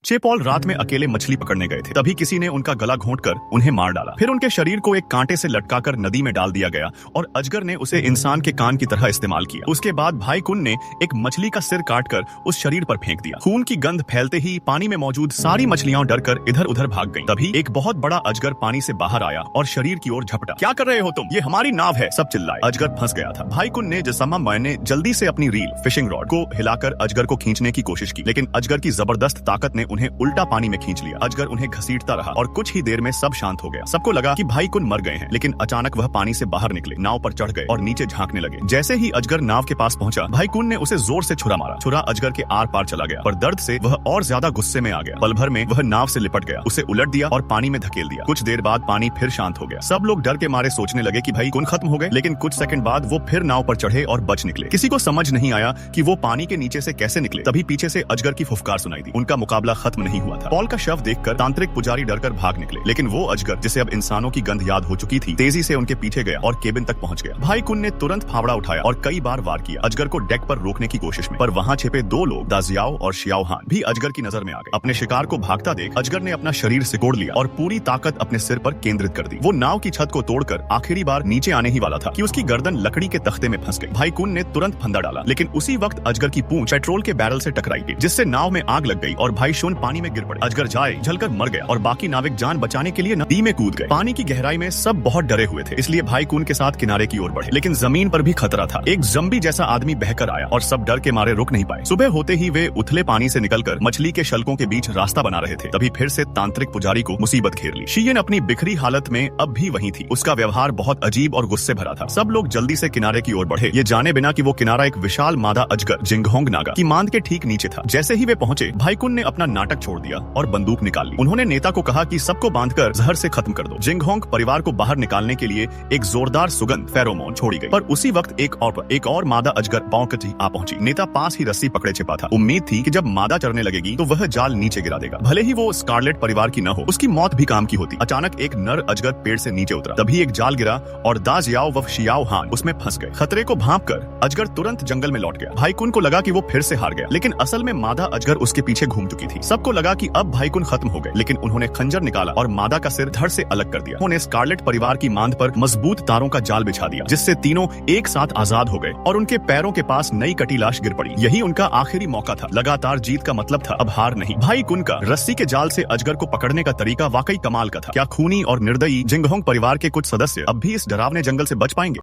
चेपॉल रात में अकेले मछली पकड़ने गए थे। तभी किसी ने उनका गला घोंटकर उन्हें मार डाला। फिर उनके शरीर को एक कांटे से लटकाकर नदी में डाल दिया गया और अजगर ने उसे इंसान के कान की तरह इस्तेमाल किया। उसके बाद भाई कुन ने एक मछली का सिर काटकर उस शरीर पर फेंक दिया। खून की गंध फैलते ही पानी में मौजूद सारी मछलियां डरकर इधर उधर भाग गईं। तभी एक बहुत बड़ा अजगर पानी से बाहर आया और शरीर की ओर झपटा। क्या कर रहे हो तुम? ये हमारी नाव है, सब चिल्लाए। अजगर फंस गया था। भाई कुन ने जसमा मैंने जल्दी से अपनी रील फिशिंग रॉड को हिलाकर अजगर को खींचने की कोशिश की, लेकिन अजगर की जबरदस्त ताकत ने उन्हें उल्टा पानी में खींच लिया। अजगर उन्हें घसीटता रहा और कुछ ही देर में सब शांत हो गया। सबको लगा कि भाई कुन मर गए हैं, लेकिन अचानक वह पानी से बाहर निकले, नाव पर चढ़ गए और नीचे झांकने लगे। जैसे ही अजगर नाव के पास पहुंचा, भाई कुन ने उसे जोर से छुरा मारा। छुरा अजगर के आर पार चला गया, पर दर्द से वह और ज्यादा गुस्से में आ गया। पल भर में वह नाव से लिपट गया, उसे उलट दिया और पानी में धकेल दिया। कुछ देर बाद पानी फिर शांत हो गया। सब लोग डर के मारे सोचने लगे कि भाई कुन खत्म हो गए, लेकिन कुछ सेकंड बाद वो फिर नाव पर चढ़े और बच निकले। किसी को समझ नहीं आया कि वो पानी के नीचे से कैसे निकले। तभी पीछे से अजगर की फुफकार सुनाई दी। उनका मुकाबला खत्म नहीं हुआ था। पॉल का शव देखकर तांत्रिक पुजारी डरकर भाग निकले, लेकिन वो अजगर, जिसे अब इंसानों की गंध याद हो चुकी थी, तेजी से उनके पीछे गया और केबिन तक पहुंच गया। भाई कुन ने तुरंत फावड़ा उठाया और कई बार वार किया अजगर को डेक पर रोकने की कोशिश में, पर वहां छिपे दो लोग, दाजियाओ और शियाओ हान, भी अजगर की नजर में आ गए। अपने शिकार को भागता देख अजगर ने अपना शरीर सिकोड़ लिया और पूरी ताकत अपने सिर पर केंद्रित कर दी। वो नाव की छत को तोड़कर आखिरी बार नीचे आने ही वाला था कि उसकी गर्दन लकड़ी के तख्ते में फंस गई। भाई कुन ने तुरंत फंदा डाला, लेकिन उसी वक्त अजगर की पूंछ पेट्रोल के बैरल से टकराई, जिससे नाव में आग लग गई और भाई शुन पानी में गिर पड़े। अजगर जाए जलकर मर गया और बाकी नाविक जान बचाने के लिए नदी में कूद गए। पानी की गहराई में सब बहुत डरे हुए थे, इसलिए भाई कुन के साथ किनारे की ओर बढ़े, लेकिन जमीन पर भी खतरा था। एक ज़म्बी जैसा आदमी बहकर आया और सब डर के मारे रुक नहीं पाए। सुबह होते ही वे उथले पानी से निकलकर मछली के शल्कों के बीच रास्ता बना रहे थे। तभी फिर से तांत्रिक पुजारी को मुसीबत घेर ली। शियन अपनी बिखरी हालत में अब भी वहीं थी। उसका व्यवहार बहुत अजीब और गुस्से भरा था। सब लोग जल्दी से किनारे की ओर बढ़े, ये जाने बिना कि वो किनारा एक विशाल मादा अजगर जिंगहोंग नागा की मांद के ठीक नीचे था। जैसे ही वे पहुंचे, भाई कुन ने अपना नाटक छोड़ दिया और बंदूक निकाल ली। उन्होंने नेता को कहा कि सबको बांधकर जहर से खत्म कर दो। जिंगहोंग परिवार को बाहर निकालने के लिए एक जोरदार सुगंध फेरोमोन छोड़ी गई, पर उसी वक्त एक और मादा अजगर भौंकती आ पहुंची। नेता पास ही रस्सी पकड़े छिपा था। उम्मीद थी कि जब मादा चढ़ने लगेगी तो वह जाल नीचे गिरा देगा, भले ही वो स्कारलेट परिवार की न हो, उसकी मौत भी काम की होती। अचानक एक नर अजगर पेड़ से नीचे उतरा। तभी एक जाल गिरा और दाजियाओ व शियाओ हान उसमें फंस गए। खतरे को भांपकर अजगर तुरंत जंगल में लौट गया। भाई कुन को लगा कि वो फिर से हार गया, लेकिन असल में मादा अजगर उसके पीछे घूम चुकी थी। सबको लगा कि अब भाई कुन खत्म हो गए, लेकिन उन्होंने खंजर निकाला और मादा का सिर धड़ से अलग कर दिया। उन्होंने स्कारलेट परिवार की मांद पर मजबूत तारों का जाल बिछा दिया, जिससे तीनों एक साथ आजाद हो गए और उनके पैरों के पास नई कटी लाश गिर पड़ी। यही उनका आखिरी मौका था। लगातार जीत का मतलब था, अब हार नहीं। भाई कुन का रस्सी के जाल से अजगर को पकड़ने का तरीका वाकई कमाल का था। क्या खूनी और निर्दयी जिंगहोंग परिवार के कुछ सदस्य अब भी इस डरावने जंगल से बच पाएंगे?